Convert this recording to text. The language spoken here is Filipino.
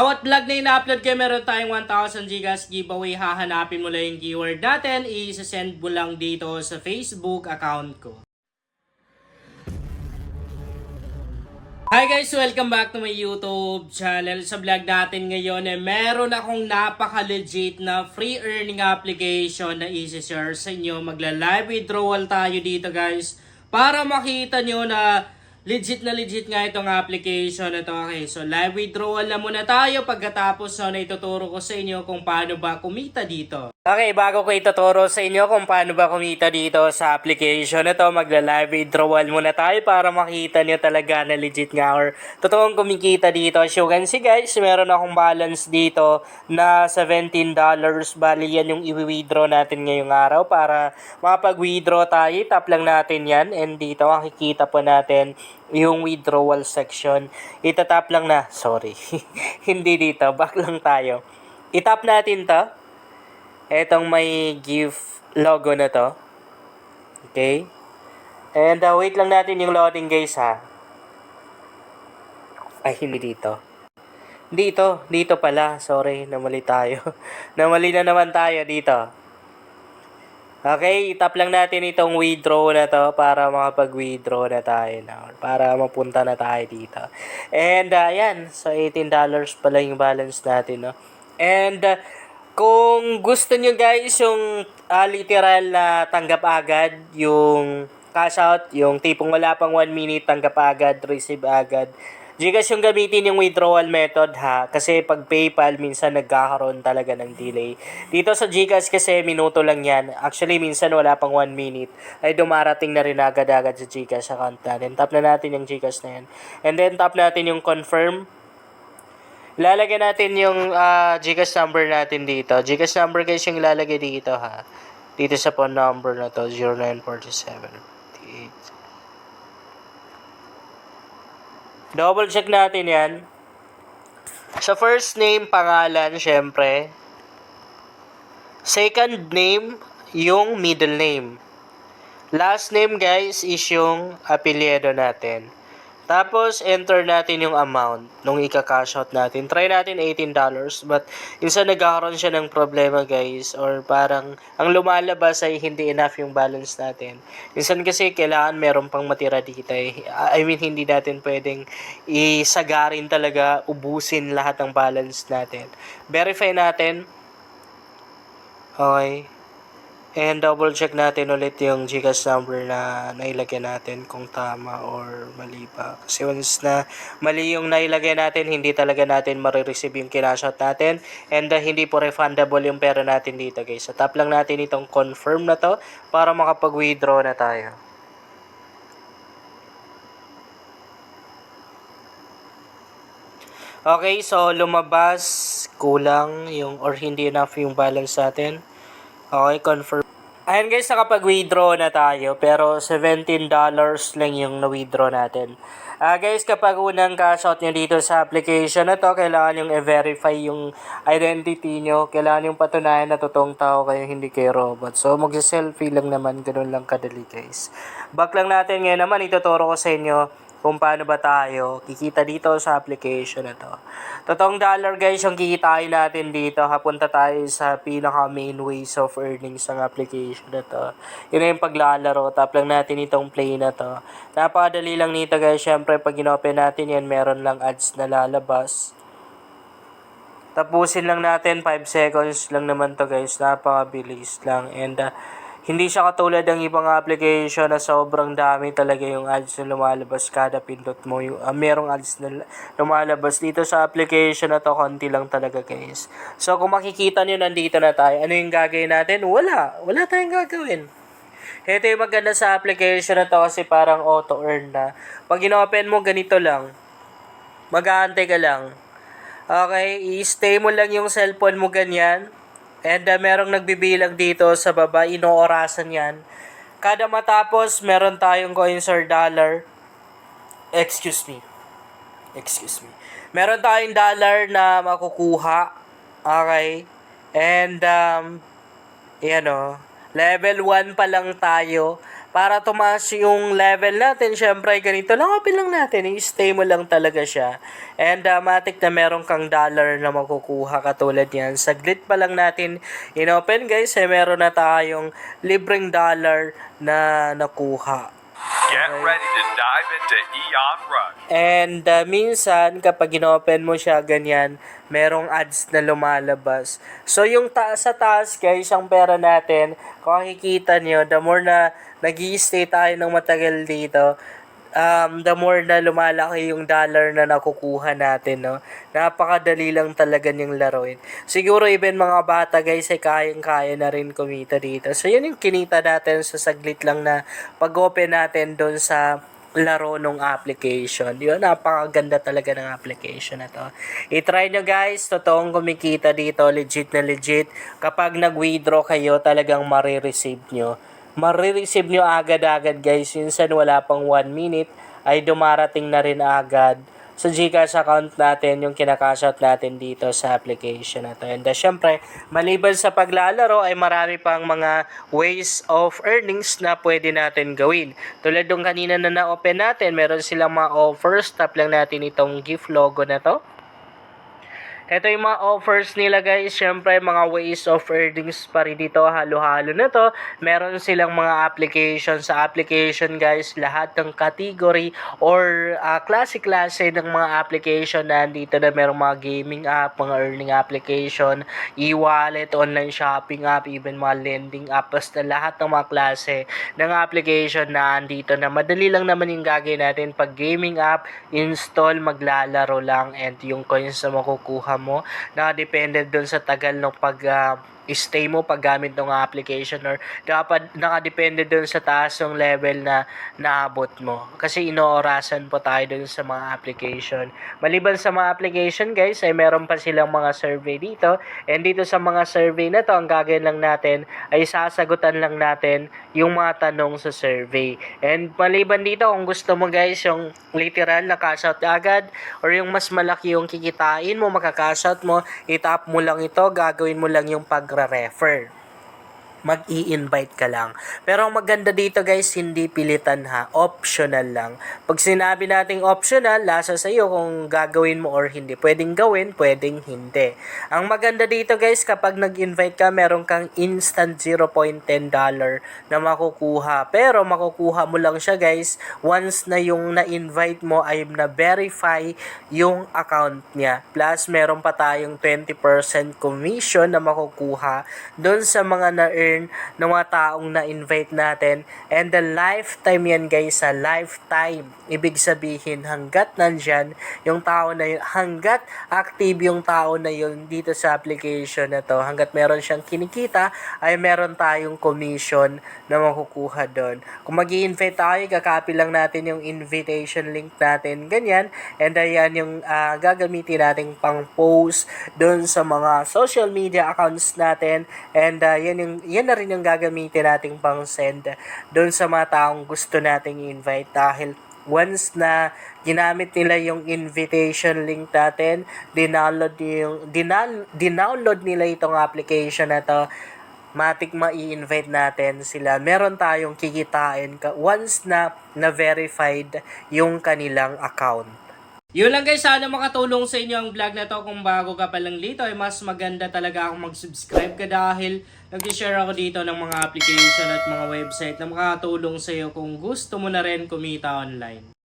Bawat vlog na ina-upload kayo, meron tayong 1,000 gigas giveaway. Hahanapin mo lang yung keyword natin. I-send mo lang dito sa Facebook account ko. Hi guys! Welcome back to my YouTube channel. Sa vlog natin ngayon, meron akong napaka-legit na free earning application na isi-share sa inyo. Magla-live withdrawal tayo dito guys para makita nyo na legit nga itong application na to. Okay, so live withdrawal na muna tayo. Pagkatapos na ituturo ko sa inyo kung paano ba kumita dito. Okay, bago ko ituturo sa inyo kung paano ba kumita dito sa application na to, magla-live withdrawal muna tayo para makita nyo talaga na legit nga or totoong kumikita dito. As you can see guys, meron akong balance dito na $17. Bali yan yung i-withdraw natin ngayong araw para makapag-withdraw tayo. Tap lang natin yan and dito makikita po natin yung withdrawal section. Itatap lang na, sorry. Hindi dito, back lang tayo. Itap natin to. Etong may gift logo na to. Okay. And wait lang natin yung loading guys ha. Ay, hindi dito. Dito pala. Sorry, namali tayo. Namali na naman tayo dito. Okay, itap lang natin itong withdraw na to para makapag-withdraw na tayo na. Para mapunta na tayo dito. And yan, so $18 pala yung balance natin. No? And kung gusto nyo guys yung literal na tanggap agad, yung cash out, yung tipong wala pang 1 minute, tanggap agad, receive agad. Gcash yung gamitin yung withdrawal method ha. Kasi pag PayPal, minsan nagkakaroon talaga ng delay. Dito sa Gcash kasi, minuto lang yan. Actually, minsan wala pang 1 minute. Ay dumarating na rin agad-agad sa Gcash account natin. Tap na natin yung Gcash na yan. And then, tap natin yung confirm. Ilalagay natin yung Gcash number natin dito. Gcash number guys yung ilalagay dito ha. Dito sa phone number na to, 0947. Double check natin yan. Sa first name, pangalan, syempre. Second name, yung middle name. Last name, guys, is yung apelyido natin. Tapos, enter natin yung amount nung ika-cash out natin. Try natin $18, but minsan nagkakaroon siya ng problema, guys. Or parang, ang lumalabas ay hindi enough yung balance natin. Minsan kasi, kailangan meron pang matira dito. I mean, hindi natin pwedeng isagarin talaga, ubusin lahat ng balance natin. Verify natin. Okay. And double check natin ulit yung Gcash number na nailagay natin kung tama or mali pa. Kasi once na mali yung nailagay natin, hindi talaga natin marireceive yung kinashot natin. And hindi po refundable yung pera natin dito guys. So tap lang natin itong confirm na to para makapag-withdraw na tayo. Okay, so lumabas kulang yung or hindi enough yung balance natin. Okay, confirm. Ayan guys, nakapag-withdraw na tayo. Pero $17 lang yung na-withdraw natin. Guys, kapag unang cash out nyo dito sa application na to, kailangan yung i-verify yung identity nyo. Kailangan yung patunayan na totoong tao kayo, hindi kayo robot. So, mag-selfie lang naman. Ganun lang kadali guys. Back lang natin ngayon naman. Ituturo ko sa inyo kung paano ba tayo kikita dito sa application na to. Totoong dollar guys yung kikitain natin dito. Hapunta tayo sa pinaka main ways of earnings ng application na to. Yun na yung paglalaro. Tap lang natin itong play na to. Napakadali lang nito guys. Syempre pag in-open natin yan, meron lang ads na lalabas. Tapusin lang natin. 5 seconds lang naman to guys. Napakabilis lang. And hindi siya katulad ng ibang application na sobrang dami talaga yung ads na lumalabas kada pindot mo. Merong ads na lumalabas dito sa application na to, konti lang talaga guys. So kung makikita nyo, nandito na tayo. Ano yung gagawin natin? Wala tayong gagawin. Ito yung maganda sa application na to kasi parang auto-earn na. Pag in-open mo, ganito lang. Mag-aantay ka lang. Okay, i-stay mo lang yung cellphone mo ganyan. And merong nagbibilang dito sa baba, inoorasan yan. Kada matapos, meron tayong coins or dollar. Excuse me. Meron tayong dollar na makukuha. Okay. And, yan o. Level 1 pa lang tayo. para tumaas yung level natin, syempre ganito lang, open lang natin, i-stay mo lang talaga siya. And matik na meron kang dollar na makukuha katulad yan. Saglit pa lang natin in-open guys, meron na tayong libreng dollar na nakuha. Get ready to dive into Eon Rush. And minsan, kapag inopen mo siya ganyan, merong ads na lumalabas. So, yung sa taas, guys, ang pera natin, kung makikita nyo, the more na nag-i-stay tayo ng matagal dito, the more na lumalaki yung dollar na nakukuha natin, no? Napakadali lang talaga niyang laruin. Siguro even mga bata guys ay kayang-kaya na rin kumita dito. So yun yung kinita natin sa saglit lang na pag-open natin doon sa laro nung application. Yun, napakaganda talaga ng application na to. I-try nyo guys, totoong kumikita dito, legit na legit. Kapag nag-withdraw kayo, talagang marireceive nyo. Marireceive nyo agad-agad guys. Minsan wala pang 1 minute ay dumarating na rin agad sa GCash account natin yung kinakash out natin dito sa application na to. And syempre, maliban sa paglalaro ay marami pang mga ways of earnings na pwede natin gawin. Tulad nung kanina na na-open natin, meron silang mga offers. Tap lang natin itong gift logo na to. Ito yung mga offers nila guys. Syempre, mga ways of earnings pa rin dito. Halo-halo na to. Meron silang mga application. Sa application guys, lahat ng category or klase-klase ng mga application na dito na merong mga gaming app, mga earning application, e-wallet, online shopping app, even mga lending app. Basta lahat ng mga klase ng application na andito na madali lang naman yung gagawin natin. Pag gaming app, install, maglalaro lang, and yung coins na makukuha mo, nakadepende dun sa tagal ng stay mo paggamit ng application, or dapat nakadepende dun sa taas ng level na naabot mo. Kasi inoorasan po tayo dun sa mga application. Maliban sa mga application guys, ay meron pa silang mga survey dito. And dito sa mga survey na to, ang gagawin lang natin ay sasagutan lang natin yung mga tanong sa survey. And maliban dito, kung gusto mo guys yung literal na cash out agad, or yung mas malaki yung kikitain mo, makakash out mo, itap mo lang ito, gagawin mo lang yung pagre-refer. Mag-i-invite ka lang. Pero ang maganda dito guys, hindi pilitan ha, optional lang. Pag sinabi nating optional, nasa sa iyo kung gagawin mo or hindi. Pwedeng gawin, pwedeng hindi. Ang maganda dito guys, kapag nag-invite ka, meron kang instant $0.10 na makukuha. Pero makukuha mo lang siya guys once na yung na-invite mo ay na-verify yung account niya. Plus meron pa tayong 20% commission na makukuha doon sa mga na-earn ng mga taong na-invite natin. And the lifetime yan guys, sa lifetime. Ibig sabihin, hanggat nandyan yung tao na yun, hanggat active yung tao na yun dito sa application na to, hanggat meron siyang kinikita, ay meron tayong commission na makukuha doon. Kung mag-i-invite tayo, kakopy lang natin yung invitation link natin, ganyan. And ayan yung gagamitin natin pang post doon sa mga social media accounts natin. And yan na rin yung gagamitin nating pang send doon sa mga taong gusto nating invite, dahil once na ginamit nila yung invitation link natin, dinownload nila itong application na to, matik ma-i-invite natin sila. Meron tayong kikitain once na na-verified yung kanilang account. Yun lang guys, sana makatulong sa inyo ang vlog na to. Kung bago ka pa lang dito, ay mas maganda talaga akong mag-subscribe ka, dahil nag-share ako dito ng mga application at mga website na makatulong sa iyo kung gusto mo na rin kumita online.